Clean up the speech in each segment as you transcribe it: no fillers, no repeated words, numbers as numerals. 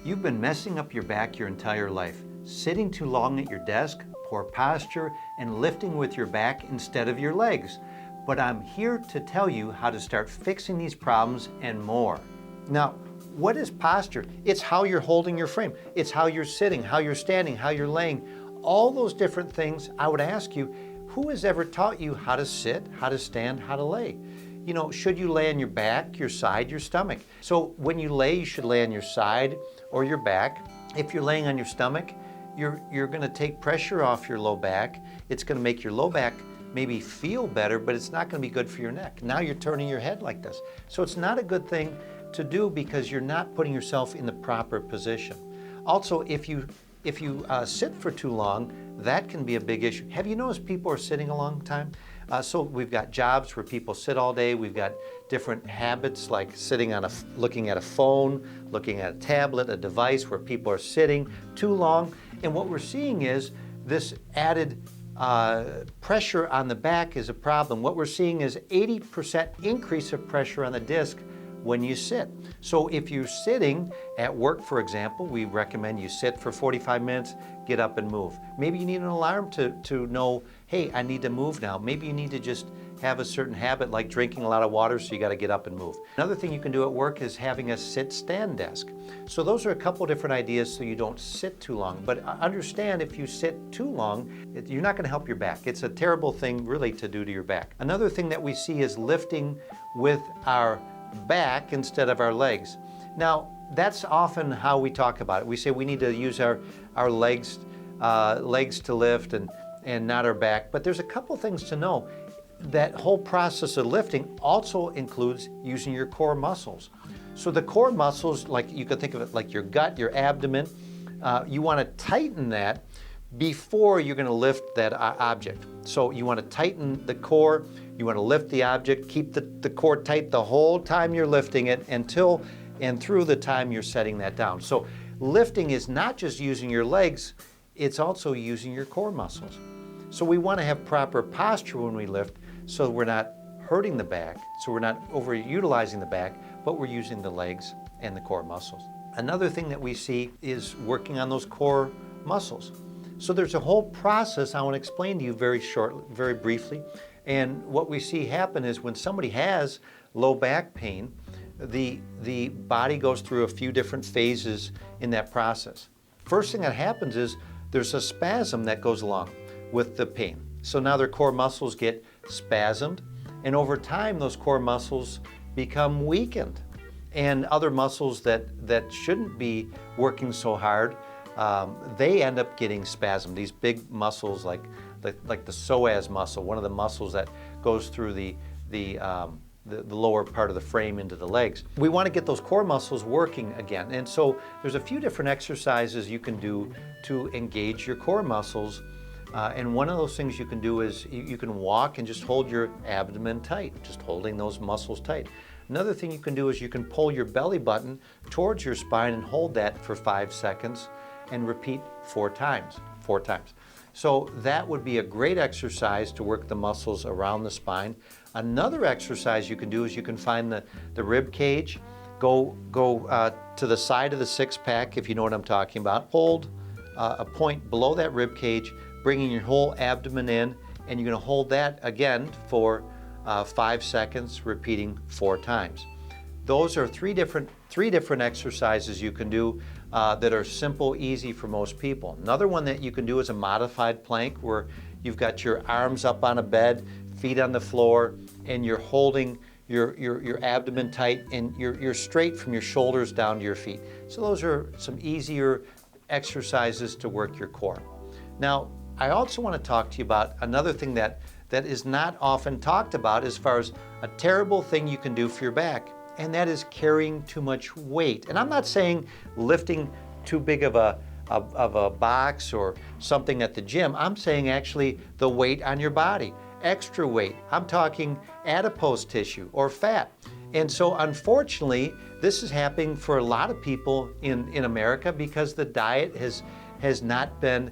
You've been messing up your back your entire life, sitting too long at your desk, poor posture, and lifting with your back instead of your legs. But I'm here to tell you how to start fixing these problems and more. Now, what is posture? It's how you're holding your frame. It's how you're sitting, how you're standing, how you're laying. All those different things. I would ask you, who has ever taught you how to sit, how to stand, how to lay? You know, should you lay on your back, your side, your stomach? So when you lay, you should lay on your side or your back. If you're laying on your stomach, you're going to take pressure off your low back. It's going to make your low back maybe feel better, but it's not going to be good for your neck. Now you're turning your head like this. So it's not a good thing to do because you're not putting yourself in the proper position. Also, if you sit for too long, that can be a big issue. Have you noticed people are sitting a long time? So we've got jobs where people sit all day. We've got different habits like sitting on looking at a phone, looking at a tablet, a device where people are sitting too long. And what we're seeing is this added pressure on the back is a problem. What we're seeing is 80% increase of pressure on the disc when you sit. So if you're sitting at work, for example, we recommend you sit for 45 minutes, get up and move. Maybe you need an alarm to know, hey, I need to move now. Maybe you need to just have a certain habit like drinking a lot of water, so you got to get up and move. Another thing you can do at work is having a sit-stand desk. So those are a couple different ideas so you don't sit too long. But understand, if you sit too long, you're not going to help your back. It's a terrible thing really to do to your back. Another thing that we see is lifting with our back instead of our legs. Now, that's often how we talk about it. We say we need to use our legs to lift and not our back. But there's a couple things to know. That whole process of lifting also includes using your core muscles. So the core muscles, like you could think of it like your gut, your abdomen, you want to tighten that before you're going to lift that object. So you want to tighten the core, you want to lift the object, keep the core tight the whole time you're lifting it until and through the time you're setting that down. So lifting is not just using your legs, it's also using your core muscles. So we want to have proper posture when we lift so we're not hurting the back, so we're not overutilizing the back, but we're using the legs and the core muscles. Another thing that we see is working on those core muscles. So there's a whole process I want to explain to you very briefly. And what we see happen is when somebody has low back pain, the body goes through a few different phases in that process. First thing that happens is there's a spasm that goes along with the pain. So now their core muscles get spasmed, and over time those core muscles become weakened. And other muscles that shouldn't be working so hard, they end up getting spasmed. These big muscles like the psoas muscle, one of the muscles that goes through the lower part of the frame into the legs. We want to get those core muscles working again. And so there's a few different exercises you can do to engage your core muscles. And one of those things you can do is you can walk and just hold your abdomen tight, just holding those muscles tight. Another thing you can do is you can pull your belly button towards your spine and hold that for 5 seconds and repeat 4 times. So that would be a great exercise to work the muscles around the spine. Another exercise you can do is you can find the rib cage, go to the side of the six-pack, if you know what I'm talking about. Hold a point below that rib cage, bringing your whole abdomen in, and you're going to hold that again for 5 seconds, repeating 4 times. Those are three different exercises you can do that are simple, easy for most people. Another one that you can do is a modified plank, where you've got your arms up on a bed, feet on the floor, and you're holding your abdomen tight, and you're straight from your shoulders down to your feet. So those are some easier exercises to work your core. Now, I also want to talk to you about another thing that is not often talked about as far as a terrible thing you can do for your back, and that is carrying too much weight. And I'm not saying lifting too big of a box or something at the gym. I'm saying actually the weight on your body, extra weight. I'm talking adipose tissue or fat. And so unfortunately, this is happening for a lot of people in America because the diet has not been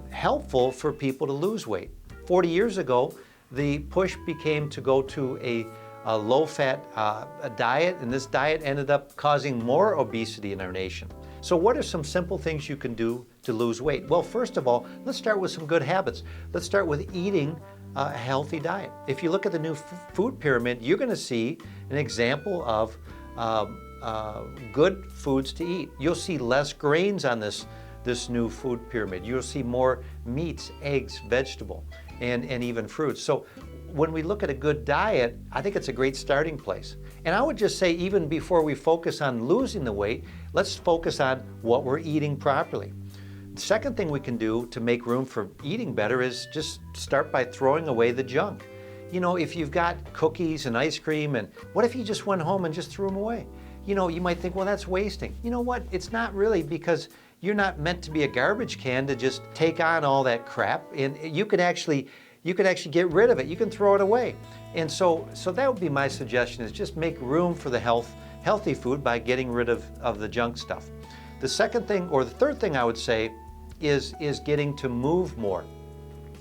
helpful for people to lose weight. 40 years ago, the push became to go to a low-fat diet, and this diet ended up causing more obesity in our nation. So what are some simple things you can do to lose weight? Well, first of all, let's start with some good habits. Let's start with eating a healthy diet. If you look at the new food pyramid, you're going to see an example of good foods to eat. You'll see less grains on this new food pyramid. You'll see more meats, eggs, vegetable, and even fruits. So when we look at a good diet, I think it's a great starting place. And I would just say, even before we focus on losing the weight, let's focus on what we're eating properly. The second thing we can do to make room for eating better is just start by throwing away the junk. You know, if you've got cookies and ice cream, and what if you just went home and just threw them away? You know, you might think, well, that's wasting. You know what? It's not really, because you're not meant to be a garbage can to just take on all that crap. And you could actually get rid of it. You can throw it away. And so that would be my suggestion, is just make room for the healthy food by getting rid of the junk stuff. The second thing, or the third thing I would say, is getting to move more.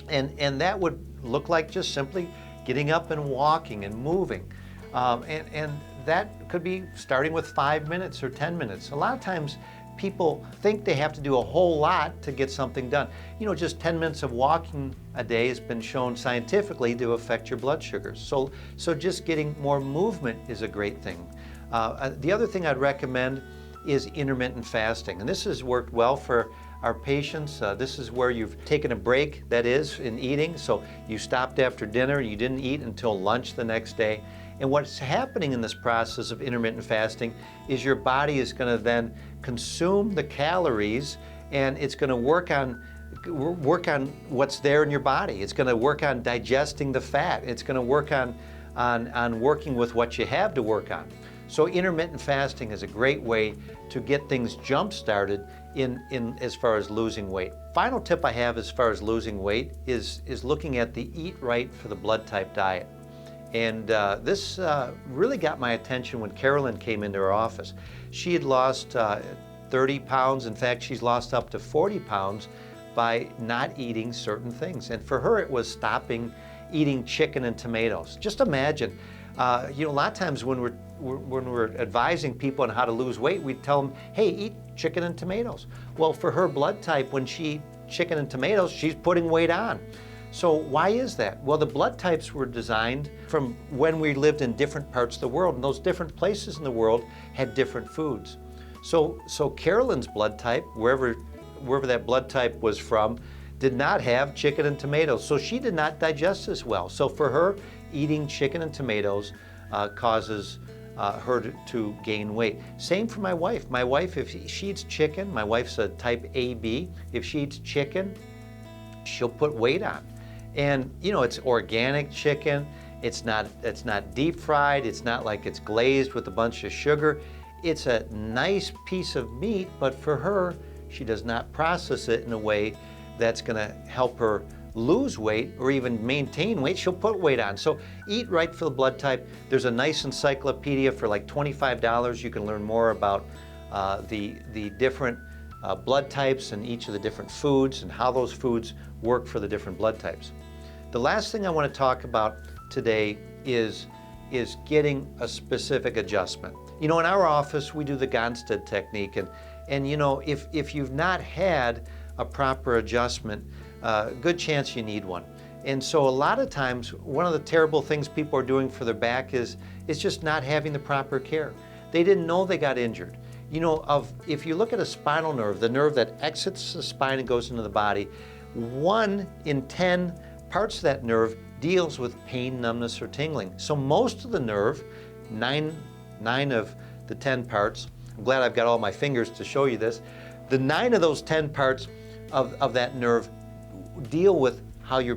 And that would look like just simply getting up and walking and moving. And that could be starting with 5 minutes or 10 minutes. A lot of times people think they have to do a whole lot to get something done. You know, just 10 minutes of walking a day has been shown scientifically to affect your blood sugars. So just getting more movement is a great thing. The other thing I'd recommend is intermittent fasting. And this has worked well for our patients. This is where you've taken a break, that is, in eating. So you stopped after dinner, you didn't eat until lunch the next day. And what's happening in this process of intermittent fasting is your body is going to then consume the calories, and it's going to work on what's there in your body. It's going to work on digesting the fat. It's going to work on working with what you have to work on. So intermittent fasting is a great way to get things jump-started in as far as losing weight. Final tip I have as far as losing weight is looking at the Eat Right for the Blood Type diet. And this really got my attention when Carolyn came into our office. She had lost 30 pounds. In fact, she's lost up to 40 pounds by not eating certain things. And for her, it was stopping eating chicken and tomatoes. Just imagine, you know, a lot of times when we're advising people on how to lose weight, we tell them, hey, eat chicken and tomatoes. Well, for her blood type, when she eats chicken and tomatoes, she's putting weight on. So why is that? Well, the blood types were designed from when we lived in different parts of the world, and those different places in the world had different foods. So Carolyn's blood type, wherever that blood type was from, did not have chicken and tomatoes, so she did not digest as well. So for her, eating chicken and tomatoes causes her to gain weight. Same for my wife. My wife, if she eats chicken, my wife's a type AB, if she eats chicken, she'll put weight on. And you know, it's organic chicken, it's not deep fried, it's not like it's glazed with a bunch of sugar. It's a nice piece of meat, but for her, she does not process it in a way that's gonna help her lose weight or even maintain weight. She'll put weight on. So Eat Right for the Blood Type. There's a nice encyclopedia for like $25. You can learn more about the different blood types and each of the different foods and how those foods work for the different blood types. The last thing I want to talk about today is getting a specific adjustment. You know, in our office, we do the Gonstead technique, and you know, if you've not had a proper adjustment, good chance you need one. And so a lot of times, one of the terrible things people are doing for their back is just not having the proper care. They didn't know they got injured. You know, if you look at a spinal nerve, the nerve that exits the spine and goes into the body, 1 in 10 parts of that nerve deals with pain, numbness, or tingling. So most of the nerve, 9 of the 10 parts, I'm glad I've got all my fingers to show you this, the 9 of those 10 parts of that nerve deal with how your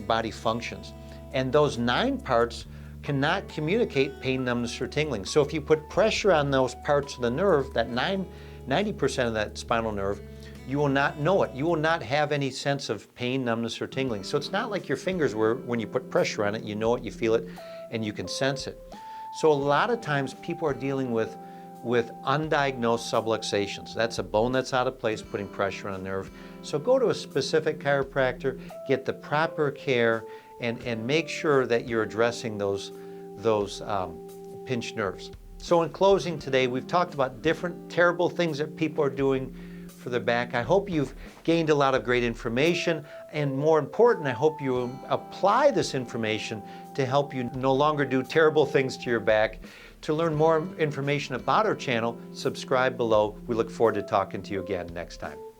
body functions. And those 9 parts cannot communicate pain, numbness, or tingling. So if you put pressure on those parts of the nerve, that 90% of that spinal nerve, you will not know it. You will not have any sense of pain, numbness, or tingling. So it's not like your fingers where when you put pressure on it, you know it, you feel it, and you can sense it. So a lot of times people are dealing with undiagnosed subluxations. That's a bone that's out of place, putting pressure on a nerve. So go to a specific chiropractor, get the proper care, and make sure that you're addressing those those pinched nerves. So in closing today, we've talked about different terrible things that people are doing for their back. I hope you've gained a lot of great information, and more important, I hope you apply this information to help you no longer do terrible things to your back. To learn more information about our channel, subscribe below. We look forward to talking to you again next time.